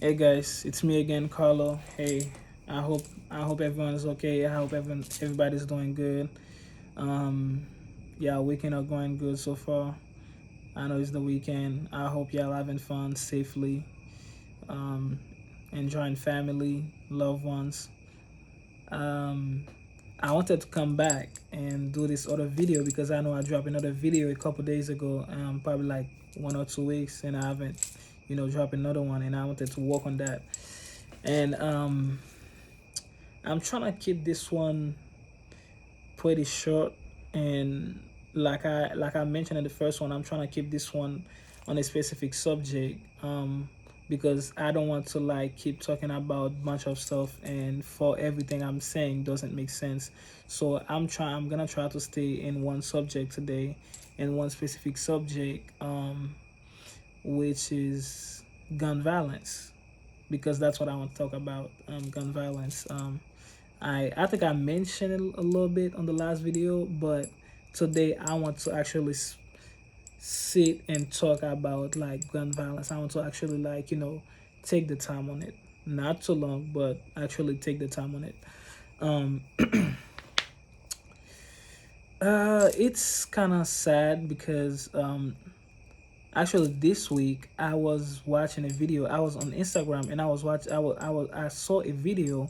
Hey guys, it's me again, Carlo. Hey, I hope everyone's okay. I hope everybody's doing good. Um, yeah, weekend are going good so far. I know it's the weekend. I hope y'all having fun safely. Um, enjoying family, loved ones. Um, I wanted to come back and do this other video because I know I dropped another video a couple days ago, probably like 1 or 2 weeks, and I haven't, dropped another one, and I wanted to work on that. And I'm trying to keep this one pretty short, and like I mentioned in the first one, I'm trying to keep this one on a specific subject, because I don't want to like keep talking about a bunch of stuff, and for everything I'm saying doesn't make sense. So I'm gonna try to stay in one subject today, in one specific subject, which is gun violence, because that's what I want to talk about, gun violence. I think I mentioned it a little bit on the last video, but today I want to actually sit and talk about like gun violence. I want to actually like take the time on it, not too long, but actually take the time on it. Um, it's kind of sad because actually this week I was watching a video. I was on Instagram and I was watch. I saw a video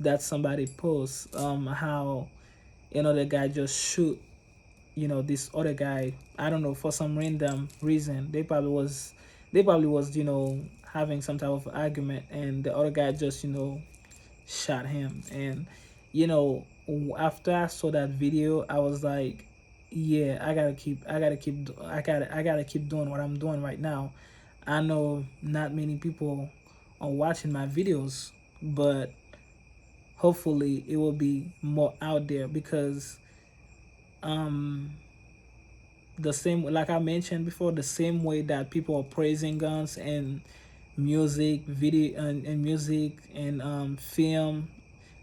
that somebody posts, how the guy just shoot this other guy. I don't know, for some random reason. They probably was having some type of argument, and the other guy just shot him. And after I saw that video, I was like, yeah, I gotta keep doing what I'm doing right now. I know not many people are watching my videos, but hopefully it will be more out there, because um the same, like I mentioned before, the same way that people are praising guns and music video and music and film,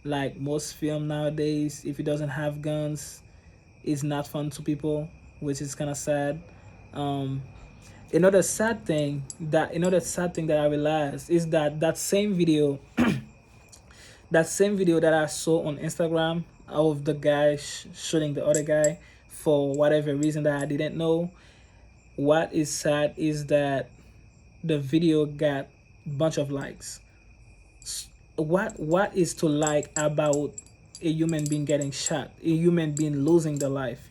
like most film nowadays, if it doesn't have guns, it's not fun to people, which is kind of sad. um another sad thing that I realized is that that same video that I saw on Instagram of the guy shooting the other guy, for whatever reason that I didn't know. What is sad is that the video got a bunch of likes. What is to like about a human being getting shot, a human being losing their life?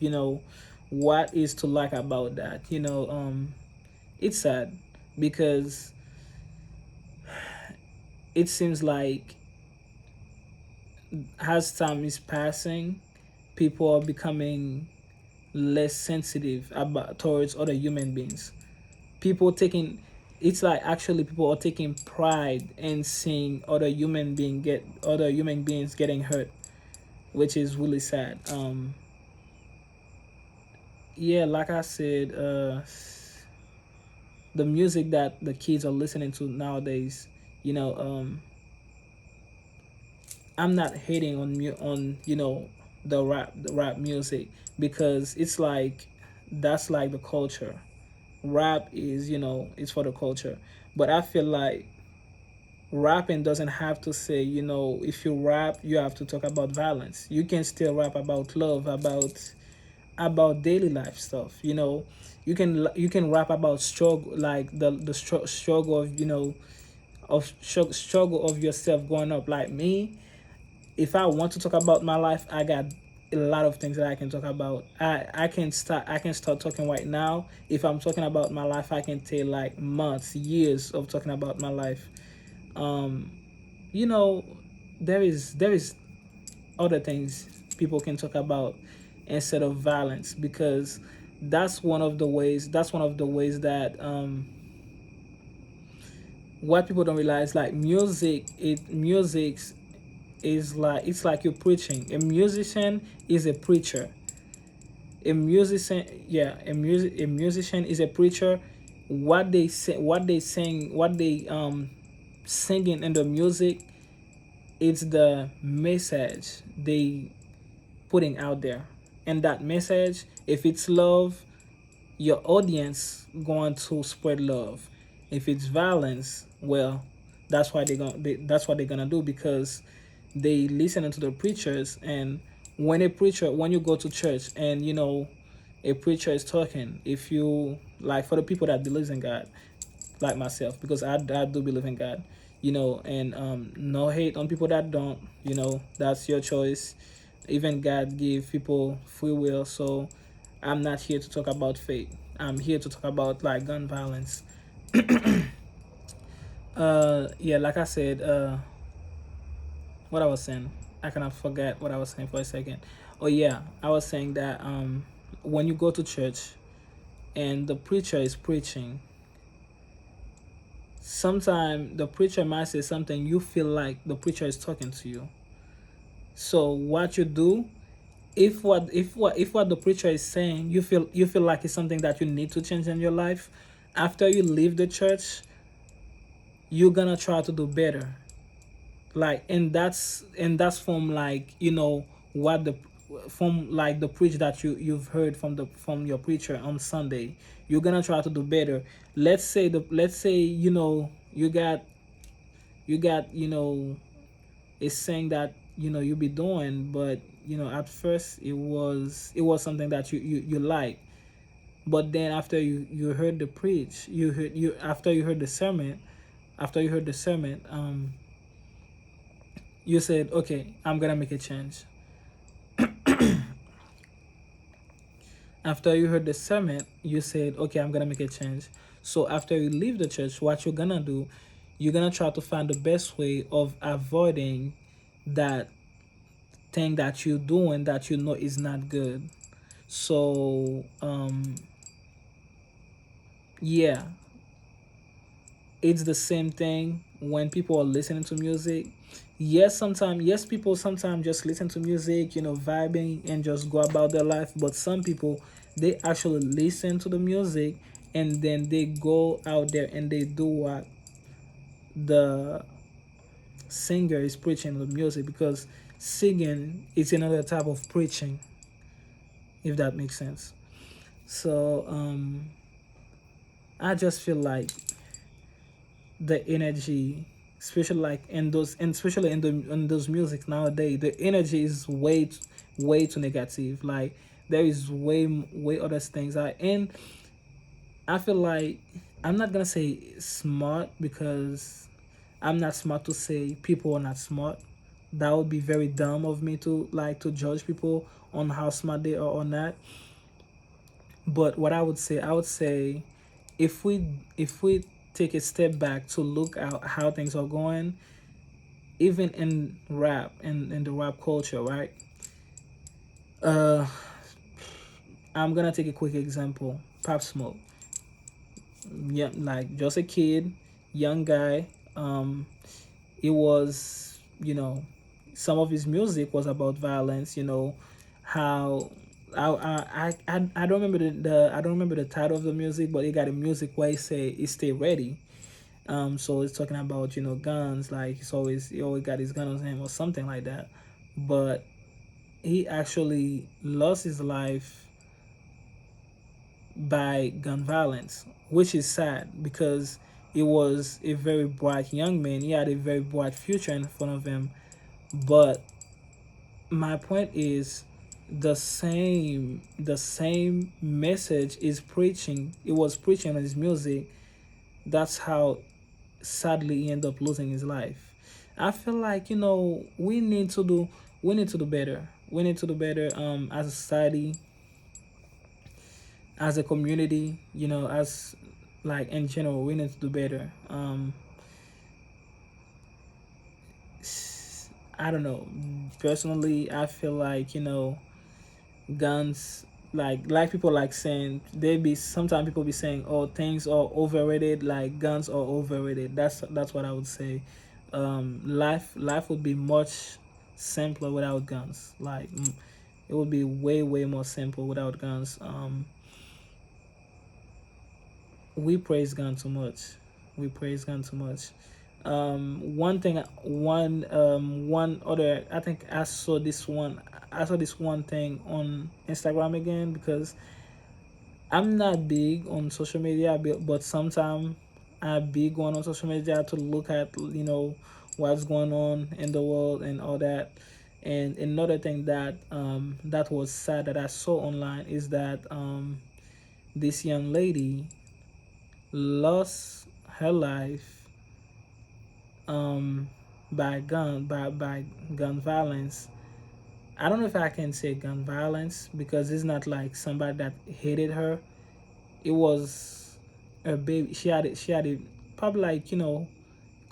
What is to like about that? It's sad, because it seems like as time is passing, people are becoming less sensitive about towards other human beings. People taking It's like actually people are taking pride in seeing other human beings getting hurt, which is really sad. Yeah, like I said, the music that the kids are listening to nowadays, you know um I'm not hating on the rap music, because it's like that's like the culture. Rap is, it's for the culture. But I feel like rapping doesn't have to say, if you rap, you have to talk about violence. You can still rap about love, about daily life stuff. You can rap about struggle, like the struggle of struggle of yourself growing up. Like me, if I want to talk about my life, I got a lot of things that I can talk about. I can start talking right now. If I'm talking about my life, I can take like months, years of talking about my life. Um, you know, there is other things people can talk about instead of violence, because that's one of the ways that what people don't realize, like music is like, it's like you're preaching. A musician is a preacher. A musician is a preacher. What they say, what they sing, what they singing in the music, it's the message they putting out there. And that message, if it's love, your audience going to spread love. If it's violence, well, that's what they're gonna do, because they listen to the preachers. And when you go to church and a preacher is talking, if you like, for the people that believes in God, like myself, because I do believe in God, and no hate on people that don't, that's your choice. Even God give people free will. So I'm not here to talk about faith. I'm here to talk about like gun violence. Yeah, like I said, what I was saying, I cannot forget what I was saying for a second. Oh yeah, I was saying that when you go to church and the preacher is preaching, sometimes the preacher might say something, you feel like the preacher is talking to you. So what you do, if what the preacher is saying, you feel like it's something that you need to change in your life, after you leave the church, you're gonna try to do better. Like, and that's from, like, what the from like the preach that you've heard from your preacher on Sunday. You're gonna try to do better. Let's say you got a saying that you be doing, but at first it was something that you like. But then after you heard the preach, you heard you after you heard the sermon, you said, okay, I'm gonna make a change. After you heard the sermon, you said, okay, I'm gonna make a change. So after you leave the church, what you're gonna do, you're gonna try to find the best way of avoiding that thing that you're doing that is not good. So yeah, it's the same thing when people are listening to music. Yes, people sometimes just listen to music, vibing and just go about their life. But some people, they actually listen to the music, and then they go out there and they do what the singer is preaching the music, because singing is another type of preaching, if that makes sense. So I just feel like the energy, especially like in those music nowadays, the energy is way too negative. Like, there is way other things. And I feel like, I'm not gonna say smart, because I'm not smart to say people are not smart. That would be very dumb of me to judge people on how smart they are or not. But what I would say, if we take a step back to look at how things are going, even in rap and in the rap culture, right? Uh, I'm gonna take a quick example. Pop Smoke, yeah, like just a kid, young guy. It was, some of his music was about violence. How I don't remember I don't remember the title of the music, but he got a music where he stay ready. So it's talking about guns, like he always got his gun on him or something like that. But he actually lost his life by gun violence, which is sad, because he was a very bright young man. He had a very bright future in front of him. But my point is, the same message is preaching. It was preaching on his music. That's how sadly he ended up losing his life. I feel like we need to do better. We need to do better, as a society, as a community, as like in general, we need to do better. I don't know. Personally, I feel like guns, like people like saying, they be sometimes people be saying, oh, things are overrated, like guns are overrated. That's what I would say. Life would be much simpler without guns. Like, it would be way more simple without guns. We praise gun too much. We praise gun too much. One other, I think I saw this one thing on Instagram again, because I'm not big on social media, but sometimes I be going on social media to look at, what's going on in the world and all that. And another thing that that was sad that I saw online is that this young lady lost her life um, by gun violence. I don't know if I can say gun violence because it's not like somebody that hated her. It was a baby. She had a probably like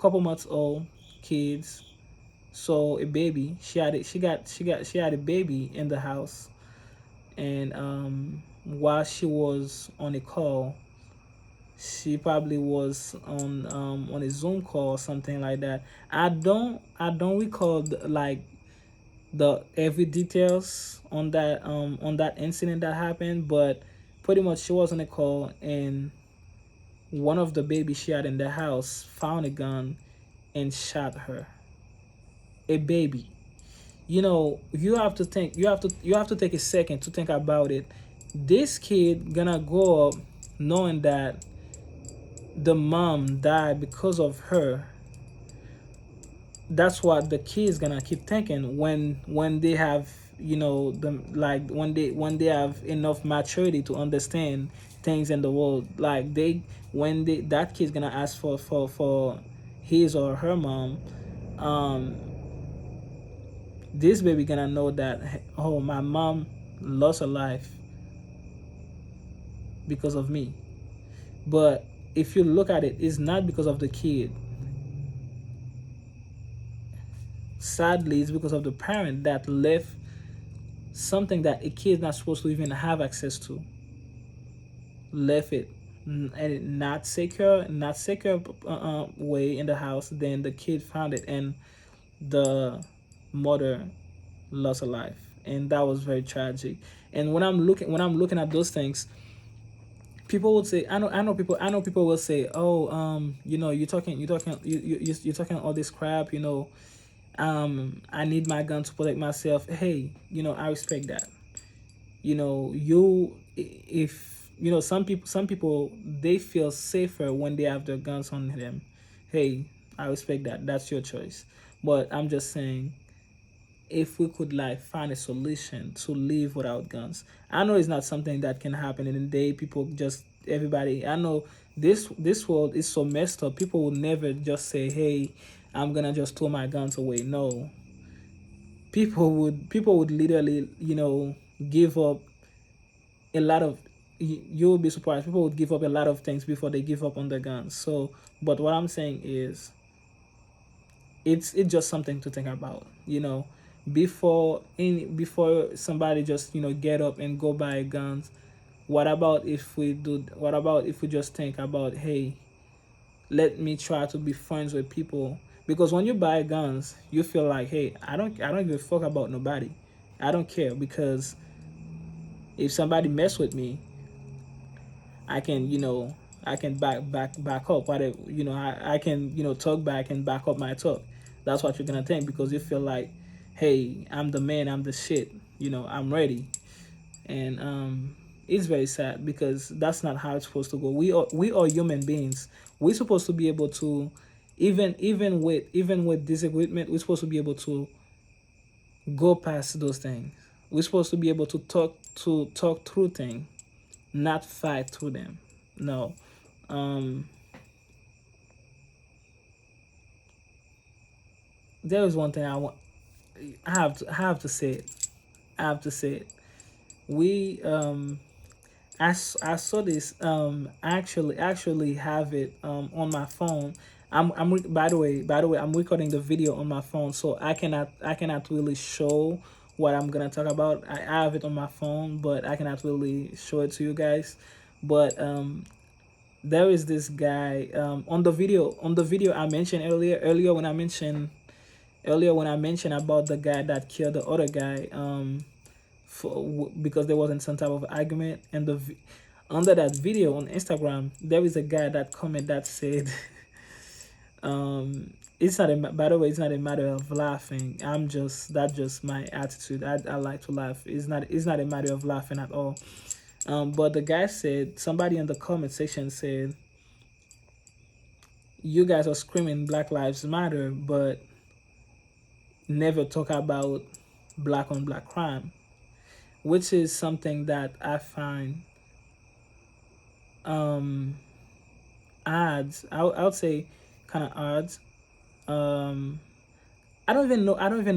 couple months old kids. So a baby. She had a baby in the house, and while she was on a call, she probably was on a Zoom call or something like that. I don't recall like the every details on that incident that happened, but pretty much she was on a call and one of the babies she had in the house found a gun and shot her. A baby. You have to think. You have to take a second to think about it. This kid gonna grow up knowing that the mom died because of her. That's what the kids gonna keep thinking when they have the like when they have enough maturity to understand things in the world, like they when they that kid's gonna ask for his or her mom. um this baby gonna know that, oh, my mom lost her life because of me. But if you look at it, it's not because of the kid. Sadly, it's because of the parent that left something that a kid is not supposed to even have access to. Left it and not secure way in the house. Then the kid found it, and the mother lost her life, and that was very tragic. And when I'm looking at those things, people would say, I know people will say, oh, you're talking all this crap. I need my gun to protect myself. Hey, I respect that. If some people they feel safer when they have their guns on them. Hey, I respect that. That's your choice. But I'm just saying, if we could like find a solution to live without guns. I know it's not something that can happen in a day. People just everybody. I know this world is so messed up. People will never just say, "Hey, I'm gonna just throw my guns away." No, people would literally give up a lot of. You'll be surprised. People would give up a lot of things before they give up on their guns. So, but what I'm saying is, it's just something to think about. Before somebody just get up and go buy guns. What about if we just think about, hey, let me try to be friends with people, because when you buy guns you feel like, hey, I don't give a fuck about nobody. I don't care, because if somebody mess with me, I can back up whatever. I can talk back and back up my talk. That's what you're gonna think, because you feel like, hey, I'm the man, I'm the shit. I'm ready. And it's very sad, because that's not how it's supposed to go. We are human beings. We're supposed to be able to, even with disagreement, we're supposed to be able to go past those things. We're supposed to be able to talk through things, not fight through them. No. um there is one thing I have to say it. I have to say it. We I saw this, actually have it on my phone. By the way, I'm recording the video on my phone, so I cannot really show what I'm gonna talk about. I have it on my phone, but I cannot really show it to you guys. But there is this guy on the video I mentioned earlier when I mentioned about the guy that killed the other guy, because there wasn't some type of argument. And under that video on Instagram, there is a guy that comment that said, it's not by the way, it's not a matter of laughing. That's just my attitude. I like to laugh. It's not a matter of laughing at all. But the guy said, somebody in the comment section said, you guys are screaming Black Lives Matter, but never talk about black on black crime, which is something that I find um odds. I would say kind of odds. Um, I don't even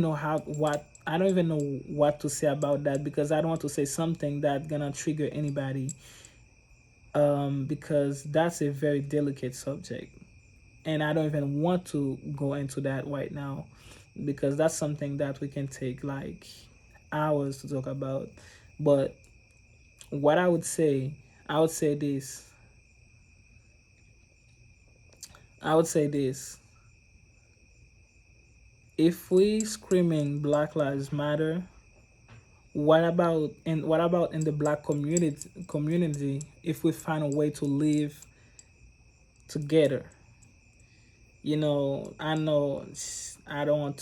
know how what. I don't even know what to say about that because I don't want to say something that gonna trigger anybody. Because that's a very delicate subject, and I don't even want to go into that right now because that's something that we can take like hours to talk about. But what I would say this. I would say this. If we screaming Black Lives Matter, what about in the black community if we find a way to live together? You know, I know I don't want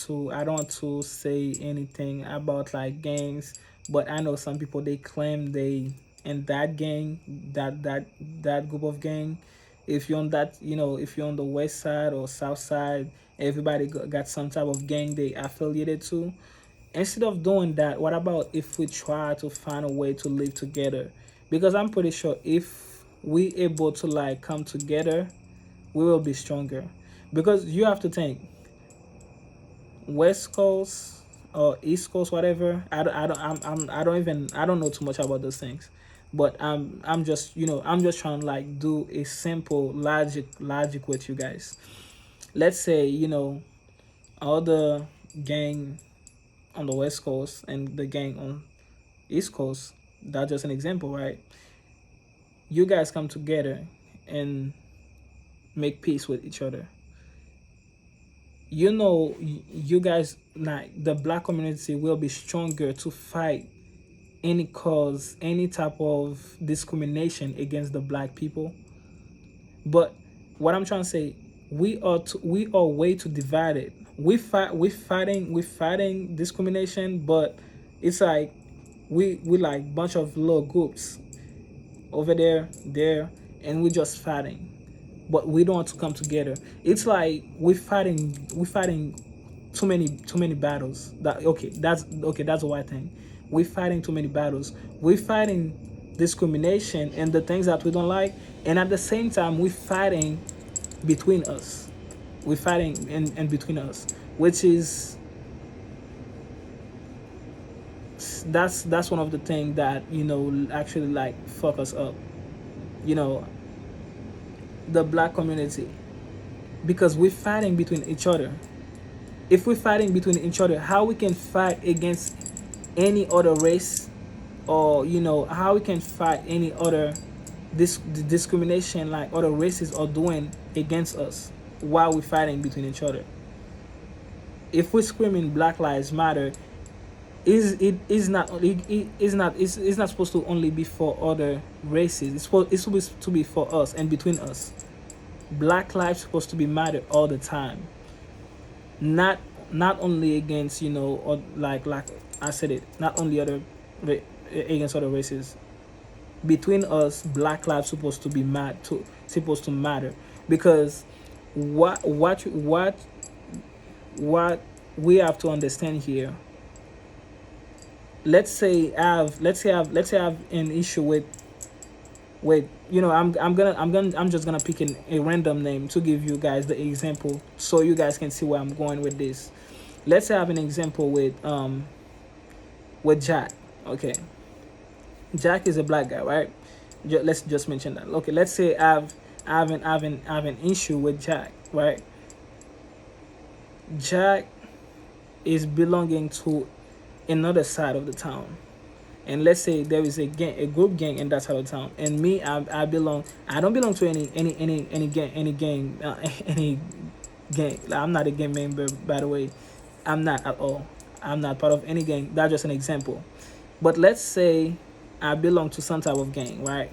to say anything about like gangs, but I know some people they claim they in that gang, that group of gang. If you're on that, you know, if you're on the west side or south side, everybody got some type of gang they affiliated to. Instead of doing that, what about if we try to find a way to live together? Because I'm pretty sure if we able to like come together, we will be stronger. Because you have to think, West Coast or East Coast, whatever. I don't even I don't know too much about those things, but I'm just I'm just trying to like do a simple logic with you guys. Let's say all the gang on the West Coast and the gang on East Coast. That's just an example, right? You guys come together and make peace with each other. You guys like the black community will be stronger to fight any cause, any type of discrimination against the black people. But what I'm trying to say, we are way too divided. We fighting discrimination, but it's like we like bunch of little groups over there, and we just fighting. But we don't want to come together. It's like we fighting too many battles. That's the white thing. We're fighting too many battles. We're fighting discrimination and the things that we don't like, and at the same time we're fighting between us. We're fighting in between us, which is that's one of the things that actually like fuck us up. You know, the black community, because we're fighting between each other. If we're fighting between each other, how we can fight against any other race, or how we can fight any other discrimination like other races are doing against us while we're fighting between each other? If we're screaming Black Lives Matter, it's not supposed to only be for other races. It's supposed to be for us and between us. Black lives supposed to be matter all the time, not only against or like I said it, not only against other races. Between us, Black lives supposed to matter, because what we have to understand here. Let's say I have an issue with I'm just gonna pick a random name to give you guys the example so you guys can see where I'm going with this. Let's say I have an example with Jack. Okay, Jack is a black guy, right? Let's just mention that. Okay, let's say I have an issue with Jack, right? Jack is belonging to another side of the town, and let's say there is a group gang in that side of town, and me, I don't belong to any gang any gang. Like, I'm not a gang member, by the way. I'm not at all. I'm not part of any gang. That's just an example. But let's say I belong to some type of gang, right?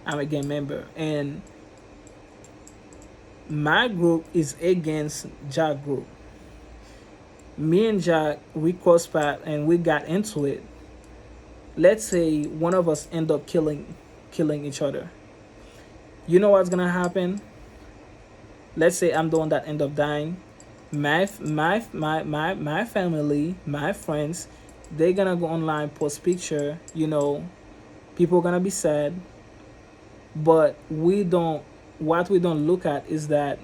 I'm a gang member, and my group is against Jack group. Me and Jack, we crossed path and we got into it. Let's say one of us end up killing each other. You know what's gonna happen? let's say I'm the one that end up dying, my family, my friends, they're gonna go online, post picture, people gonna be sad. But we don't, what we don't look at is that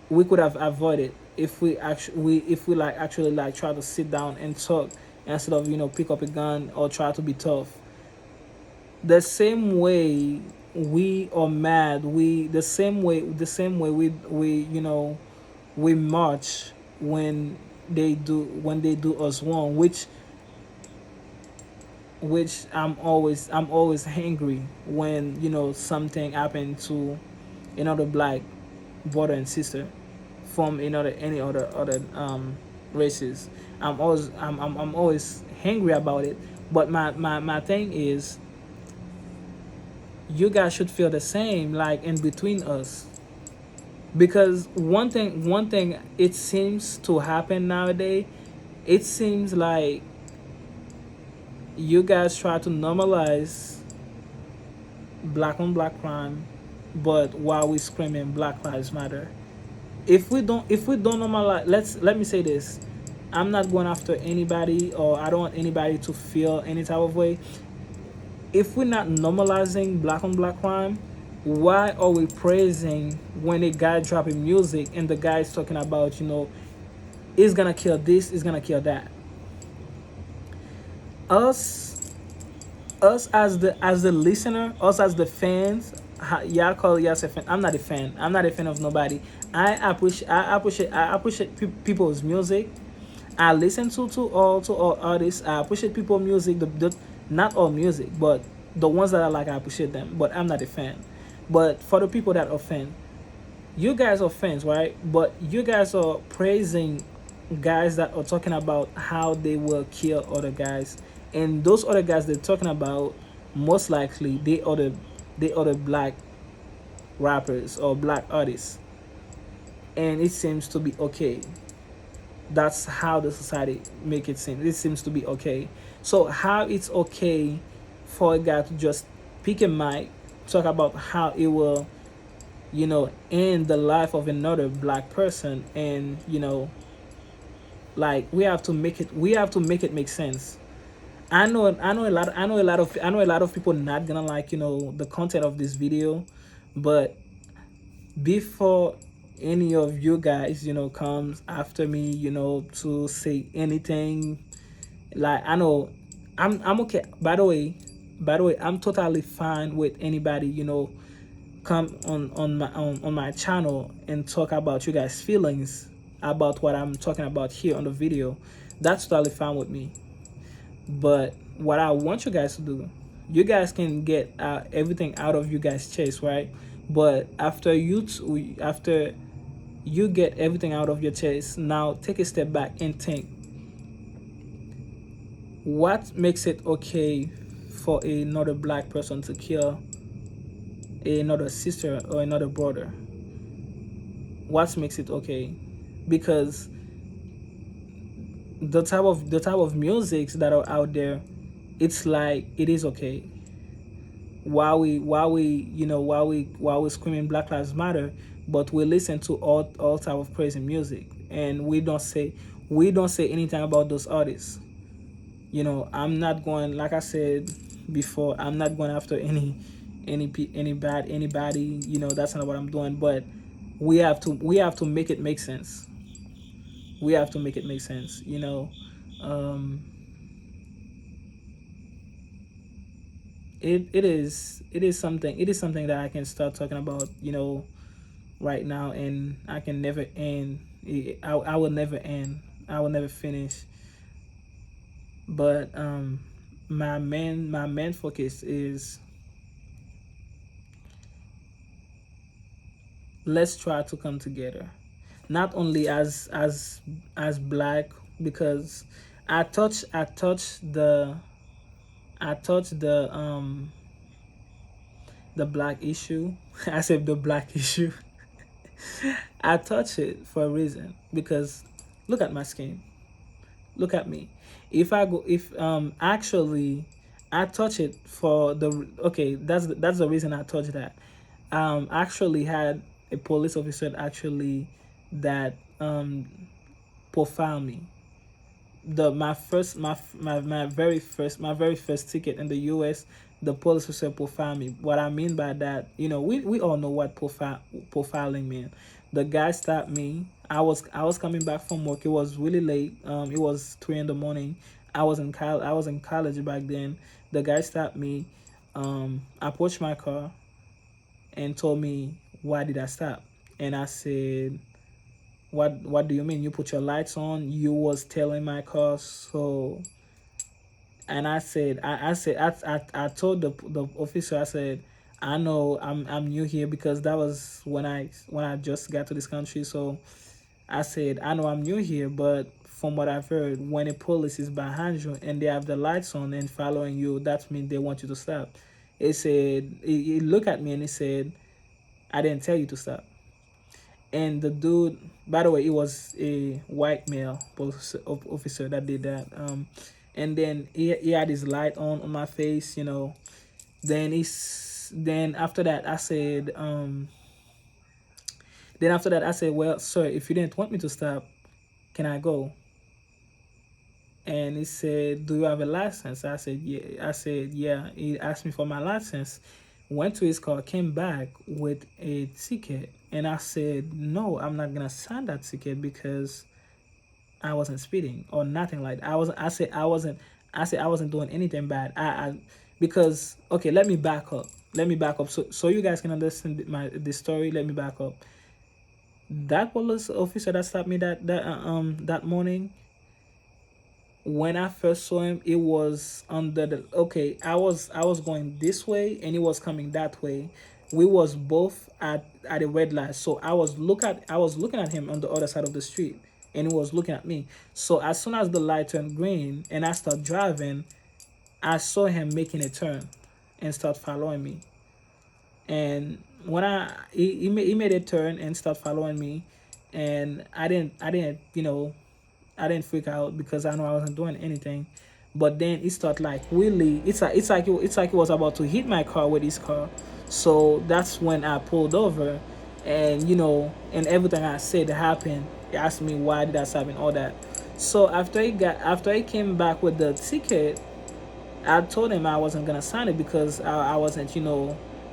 we could have avoided if we actually, if we like actually like try to sit down and talk instead of pick up a gun or try to be tough. The same way we are mad, we the same way we march when they do us wrong, which I'm always angry when something happened to another black brother and sister from another any other races. I'm always angry about it. But my thing is, you guys should feel the same, like in between us. Because one thing it seems to happen nowadays, it seems like you guys try to normalize black on black crime, but while we screaming Black Lives Matter. If we don't normalize, let me say this, I'm not going after anybody, or I don't want anybody to feel any type of way. If we're not normalizing black on black crime, why are we praising when a guy dropping music and the guy is talking about, he's gonna kill this, he's gonna kill that? Us us as the listener, us as the fans, y'all call yourself fan. I'm not a fan. I'm not a fan of nobody. I appreciate people's music. I listen to all artists. I appreciate people music. The not all music, but the ones that I like, I appreciate them. But I'm not a fan. But for the people that are fan, you guys are fans, right? But you guys are praising guys that are talking about how they will kill other guys, and those other guys they're talking about, most likely they are the black rappers or black artists, and it seems to be okay. That's how the society make it seem. It seems to be okay. So how it's okay for a guy to just pick a mic, talk about how it will, end the life of another black person, and like we have to make it make sense. I know a lot of people not gonna like the content of this video, but before any of you guys comes after me to say anything, like, I know I'm okay. By the way, I'm totally fine with anybody come on my channel and talk about you guys feelings about what I'm talking about here on the video. That's totally fine with me. But what I want you guys to do, you guys can get everything out of you guys' chest, right? But after you get everything out of your chest, now take a step back and think, what makes it okay for another black person to kill another sister or another brother? What makes it okay? Because the type of musics that are out there, it's like it is okay. While we screaming Black Lives Matter, but we listen to all type of crazy music, and we don't say anything about those artists. I'm not going, like I said before, I'm not going after anybody. That's not what I'm doing. But we have to make it make sense. We have to make it make sense. Um, it is something that I can start talking about right now, and I can never end. I will never end. I will never finish. But my main focus is, let's try to come together, not only as black, because I touch the black issue. I said the black issue. I touch it for a reason, because look at my skin. Look at me. If actually I touch it for the, okay, that's the reason I touch that. Actually had a police officer actually that profiled me. The my first my very first ticket in the US, the police officer profiled me. What I mean by that, we all know what profiling means. The guy stopped me. I was coming back from work. It was really late. It was 3 in the morning. I was in college back then. The guy stopped me, approached my car, and told me why did I stop. And I said, what do you mean? You put your lights on, you was telling my car. So, and I told the officer, I said, I know I'm new here, because that was when I just got to this country. So I said, I know I'm new here, but from what I've heard, when a police is behind you and they have the lights on and following you, that means they want you to stop. He looked at me and he said, I didn't tell you to stop. And the dude, by the way, it was a white male police officer that did that. And then he had his light on my face. Then after that I said, well, sir, if you didn't want me to stop, can I go? And he said, do you have a license? I said, yeah. He asked me for my license, went to his car, came back with a ticket. And I said, no, I'm not going to sign that ticket, because I wasn't speeding or nothing like that. I said I wasn't doing anything bad. Because, okay, let me back up. So you guys can understand the story. Let me back up. That police officer that stopped me that morning, when I first saw him, it was under the okay. I was going this way and he was coming that way. We was both at a red light. So I was looking at him on the other side of the street, and he was looking at me. So as soon as the light turned green and I start driving, I saw him making a turn and start following me. And when he made a turn and start following me, and I didn't freak out, because I know I wasn't doing anything. But then it started like really, it's like he was about to hit my car with his car. So that's when I pulled over, and and everything I said happened. He asked me why did I stop and all that. So after he came back with the ticket, I told him I wasn't gonna sign it, because I wasn't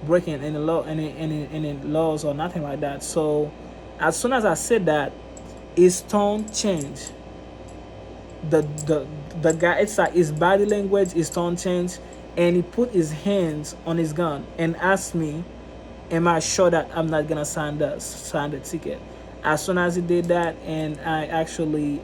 breaking any law, any laws or nothing like that. So as soon as I said that, his tone changed. The guy, it's like his body language, his tone changed, and he put his hands on his gun and asked me, am I sure that I'm not gonna sign the ticket? As soon as he did that, and I actually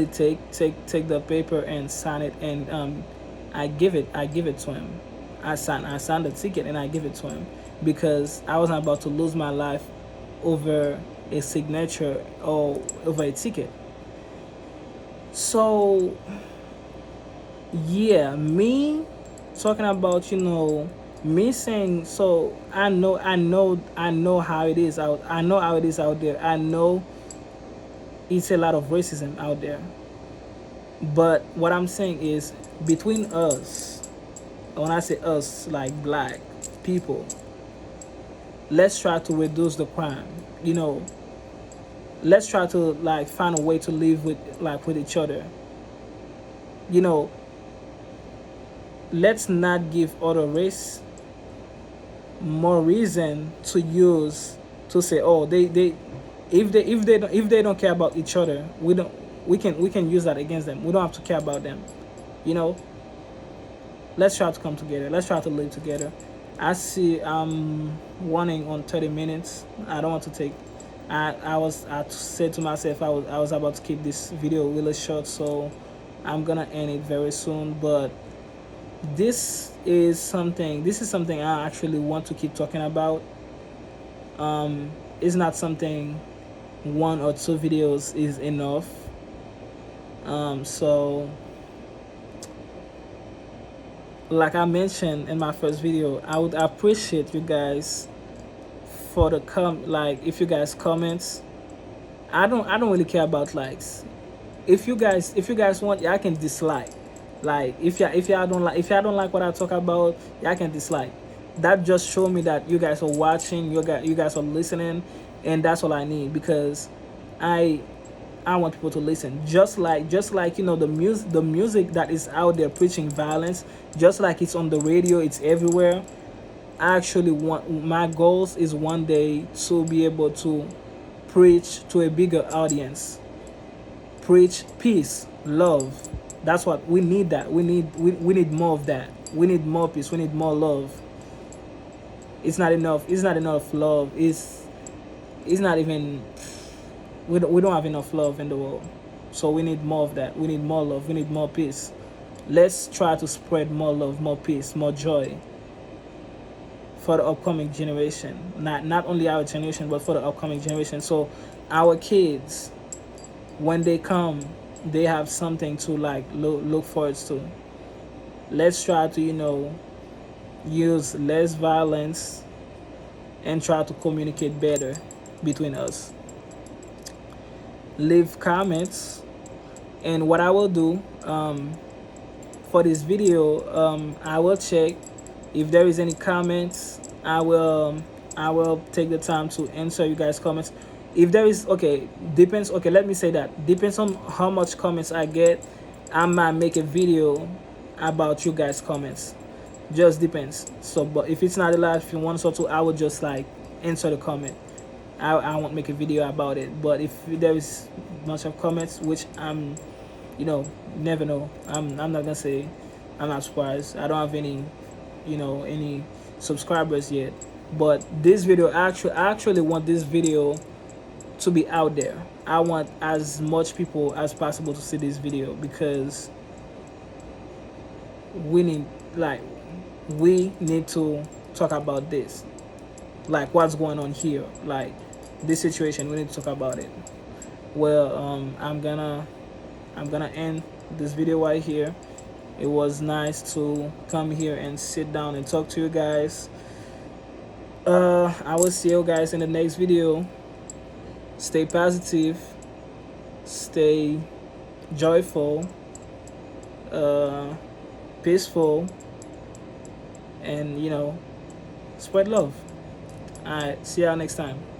take the paper and sign it, and I give it to him. I signed the ticket and I give it to him, because I wasn't about to lose my life over a signature or over a ticket. So yeah, me talking about me saying, so I know how it is out. I know how it is out there. I know it's a lot of racism out there. But what I'm saying is, between us, when I say us, like black people, let's try to reduce the crime. Let's try to like find a way to live with each other. You know, let's not give other race more reason to use to say, oh, they if they don't care about each other, we can use that against them. We don't have to care about them. You know, let's try to come together. Let's try to live together. I see I'm running on 30 minutes. I don't want to take. I said to myself I was about to keep this video really short, so I'm gonna end it very soon. But this is something I actually want to keep talking about. It's not something one or two videos is enough. So like I mentioned in my first video, I would appreciate you guys for the like if you guys comments. I don't really care about likes. If you guys want, yeah, I can dislike. Like if y'all don't like what I talk about, yeah, I can dislike. that just showed me that you guys are watching, you guys are listening, and that's all I need, because I I want people to listen. Just like the music that is out there preaching violence, just like it's on the radio, it's everywhere. I actually want, my goals is one day to be able to preach to a bigger audience, preach peace, love. That's what we need. That we need more of that. We need more peace. We need more love. It's not enough. It's not enough love. It's not even, we don't have enough love in the world. So we need more of that. We need more love. We need more peace. Let's try to spread more love, more peace, more joy for the upcoming generation. Not only our generation, but for the upcoming generation. So our kids, when they come, they have something to like look forward to. Let's try to use less violence and try to communicate better between us. Leave comments, and what I will do, for this video, I will check if there is any comments. I will take the time to answer you guys comments. If there is, okay, depends, okay, let me say that depends on how much comments I get. I might make a video about you guys comments, just depends. So but if it's not a lot, if you want to, I will just like answer the comment. I won't make a video about it. But if there is much of comments, which I'm, never know. I'm not gonna say I'm not surprised. I don't have any subscribers yet. But this video, I actually want this video to be out there. I want as much people as possible to see this video, because we need like we need to talk about this, like what's going on here, like this situation. We need to talk about it. Well, I'm gonna end this video right here. It was nice to come here and sit down and talk to you guys. I will see you guys in the next video. Stay positive, stay joyful, peaceful, and spread love. Alright, see y'all next time.